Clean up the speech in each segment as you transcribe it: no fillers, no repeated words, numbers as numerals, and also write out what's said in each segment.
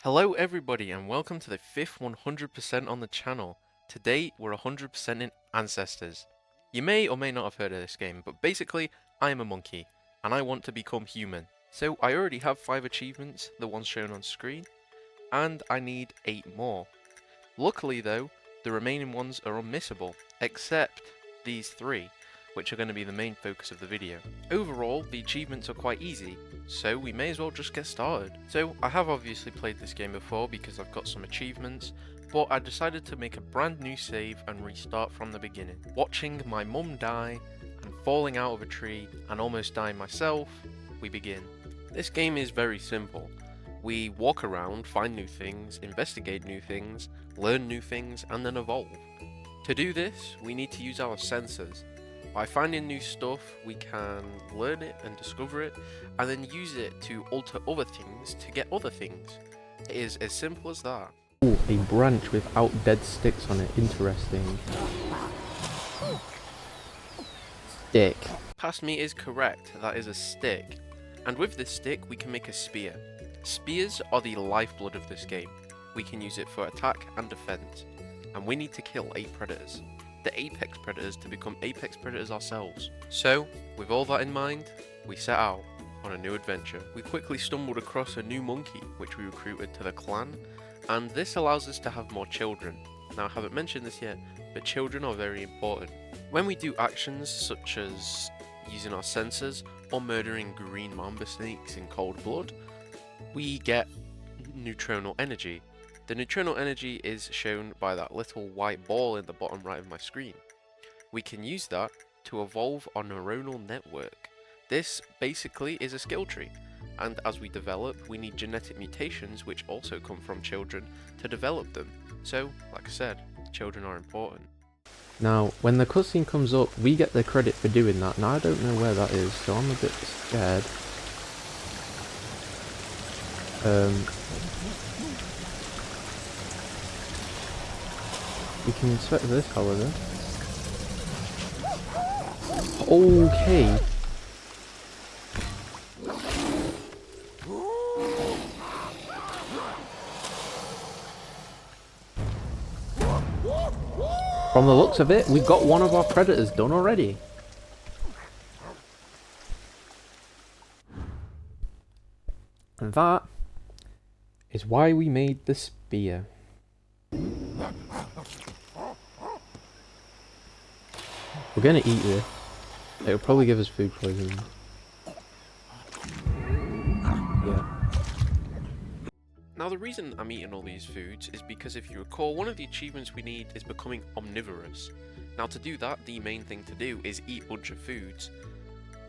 Hello everybody and welcome to the 5th 100% on the channel. Today we're 100% in Ancestors. You may or may not have heard of this game, but basically I am a monkey and I want to become human. So I already have 5 achievements, the ones shown on screen, and I need 8 more. Luckily though, the remaining ones are unmissable, except these 3, which are going to be the main focus of the video. Overall, the achievements are quite easy, so we may as well just get started. So I have obviously played this game before because I've got some achievements, but I decided to make a brand new save and restart from the beginning. Watching my mum die and falling out of a tree and almost dying myself, we begin. This game is very simple. We walk around, find new things, investigate new things, learn new things, and then evolve. To do this, we need to use our senses. By finding new stuff, we can learn it and discover it, and then use it to alter other things to get other things. It is as simple as that. Ooh, a branch without dead sticks on it. Interesting. Stick. Past me is correct, that is a stick. And with this stick, we can make a spear. Spears are the lifeblood of this game. We can use it for attack and defense. And we need to kill 8 predators. The apex predators to become apex predators ourselves. So, with all that in mind, we set out on a new adventure. We quickly stumbled across a new monkey, which we recruited to the clan, and this allows us to have more children. Now, I haven't mentioned this yet, but children are very important. When we do actions such as using our senses or murdering green mamba snakes in cold blood, we get neutronal energy. The neutronal energy is shown by that little white ball in the bottom right of my screen. We can use that to evolve our neuronal network. This basically is a skill tree, and as we develop, we need genetic mutations which also come from children to develop them. So, like I said, children are important. Now, when the cutscene comes up, we get the credit for doing that. Now, I don't know where that is, so I'm a bit scared. We can inspect this, however. Okay. From the looks of it, we got one of our predators done already. And that is why we made the spear. We're gonna eat this. It'll probably give us food poisoning. Yeah. Now the reason I'm eating all these foods is because if you recall, one of the achievements we need is becoming omnivorous. Now to do that, the main thing to do is eat a bunch of foods,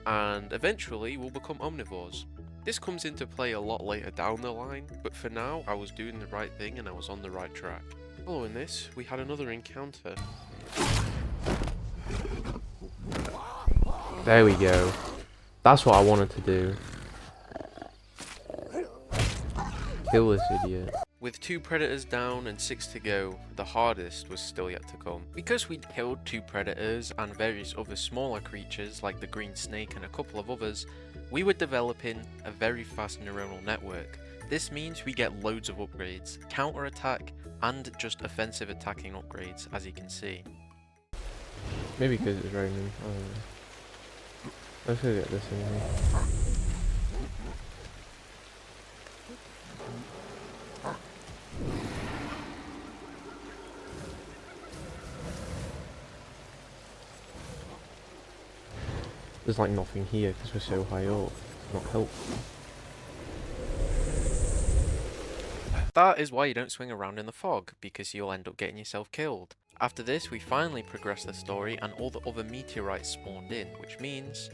and eventually we'll become omnivores. This comes into play a lot later down the line, but for now I was doing the right thing and I was on the right track. Following this, we had another encounter. There we go. That's what I wanted to do. Kill this idiot. With 2 predators down and 6 to go, the hardest was still yet to come. Because we'd killed 2 predators and various other smaller creatures like the green snake and a couple of others, we were developing a very fast neuronal network. This means we get loads of upgrades, counter attack and just offensive attacking upgrades, as you can see. Maybe because it's raining. I don't know. Let's go get this in here. There's like nothing here because we're so high up. It's not helpful. That is why you don't swing around in the fog, because you'll end up getting yourself killed. After this, we finally progressed the story and all the other meteorites spawned in, which means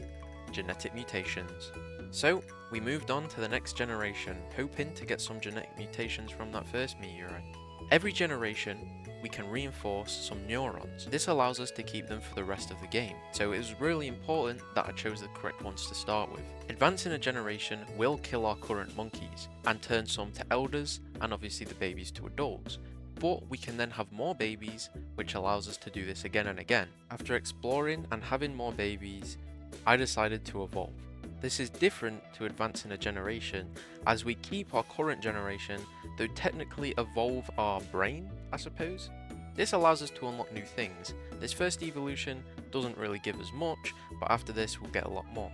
genetic mutations. So, we moved on to the next generation, hoping to get some genetic mutations from that first meteorite. Every generation, we can reinforce some neurons. This allows us to keep them for the rest of the game, so it was really important that I chose the correct ones to start with. Advancing a generation will kill our current monkeys, and turn some to elders, and obviously the babies to adults. But we can then have more babies, which allows us to do this again and again. After exploring and having more babies, I decided to evolve. This is different to advancing a generation, as we keep our current generation, though technically evolve our brain, I suppose. This allows us to unlock new things. This first evolution doesn't really give us much, but after this we'll get a lot more.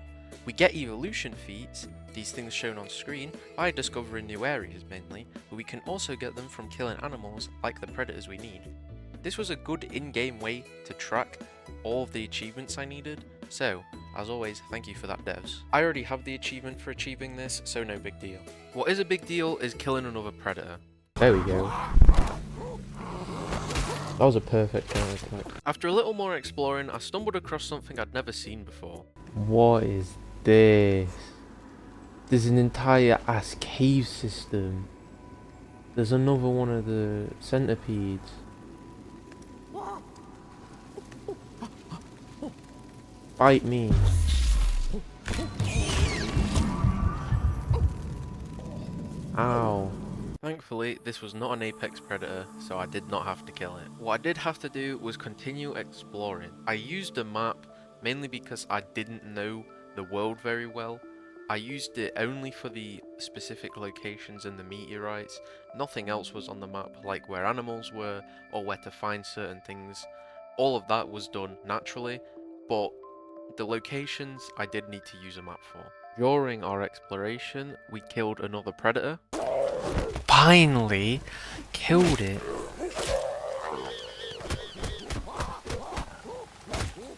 We get evolution feats, these things shown on screen, by discovering new areas mainly, but we can also get them from killing animals like the predators we need. This was a good in-game way to track all of the achievements I needed, so as always, thank you for that, devs. I already have the achievement for achieving this, so no big deal. What is a big deal is killing another predator. There we go. That was a perfect counter attack. After a little more exploring, I stumbled across something I'd never seen before. What is this? There's an entire ass cave system. There's another one of the centipedes. Bite me. Ow. Thankfully, this was not an apex predator, so I did not have to kill it. What I did have to do was continue exploring. I used a map mainly because I didn't know the world very well. I used it only for the specific locations and the meteorites. Nothing else was on the map, like where animals were or where to find certain things. All of that was done naturally, but the locations I did need to use a map for. During our exploration, we killed another predator. Finally killed it.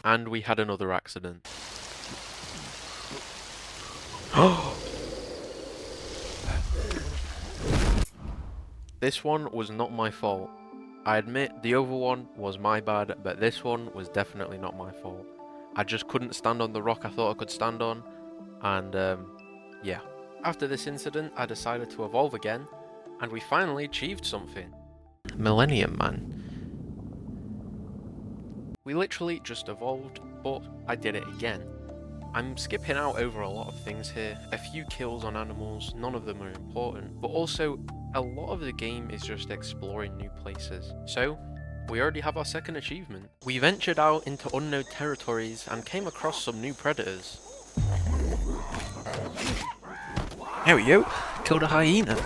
And we had another accident. This one was not my fault. I admit the other one was my bad, but this one was definitely not my fault. I just couldn't stand on the rock I thought I could stand on, and yeah. After this incident, I decided to evolve again, and we finally achieved something. Millennium Man. We literally just evolved, but I did it again. I'm skipping out over a lot of things here, a few kills on animals, none of them are important, but also a lot of the game is just exploring new places. So, we already have our second achievement. We ventured out into unknown territories and came across some new predators. There we go, killed a hyena.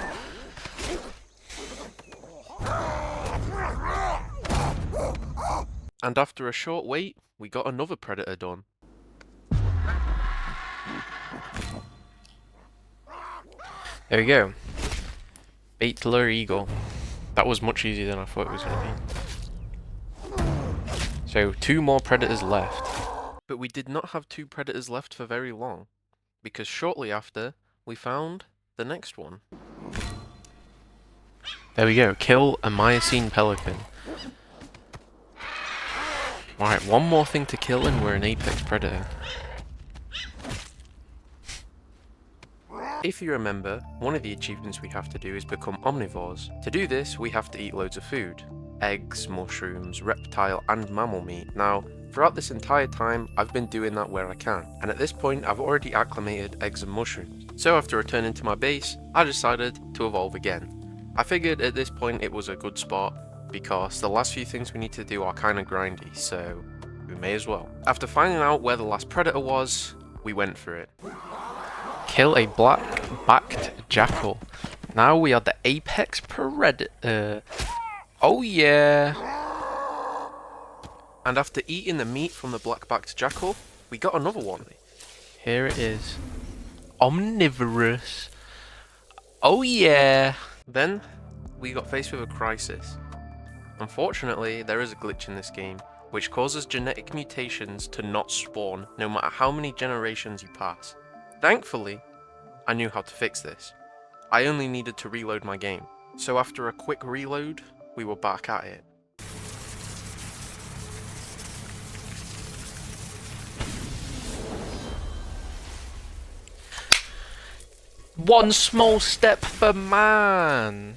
And after a short wait, we got another predator done. There we go. Baitler Eagle. That was much easier than I thought it was going to be. So, 2 more predators left. But we did not have 2 predators left for very long, because shortly after, we found the next one. There we go, kill a Miocene pelican. Alright, one more thing to kill and we're an apex predator. If you remember, one of the achievements we have to do is become omnivores. To do this, we have to eat loads of food. Eggs, mushrooms, reptile and mammal meat. Now, throughout this entire time, I've been doing that where I can. And at this point, I've already acclimated eggs and mushrooms. So after returning to my base, I decided to evolve again. I figured at this point it was a good spot, because the last few things we need to do are kinda grindy, so we may as well. After finding out where the last predator was, we went for it. Kill a black-backed jackal. Now we are the apex predator. Oh yeah! And after eating the meat from the black-backed jackal, we got another one. Here it is. Omnivorous. Oh yeah! Then, we got faced with a crisis. Unfortunately, there is a glitch in this game, which causes genetic mutations to not spawn no matter how many generations you pass. Thankfully, I knew how to fix this. I only needed to reload my game. So after a quick reload, we were back at it. One small step for man!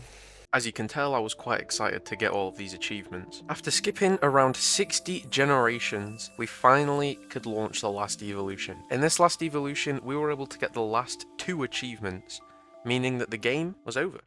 As you can tell, I was quite excited to get all of these achievements. After skipping around 60 generations, we finally could launch the last evolution. In this last evolution, we were able to get the last 2 achievements, meaning that the game was over.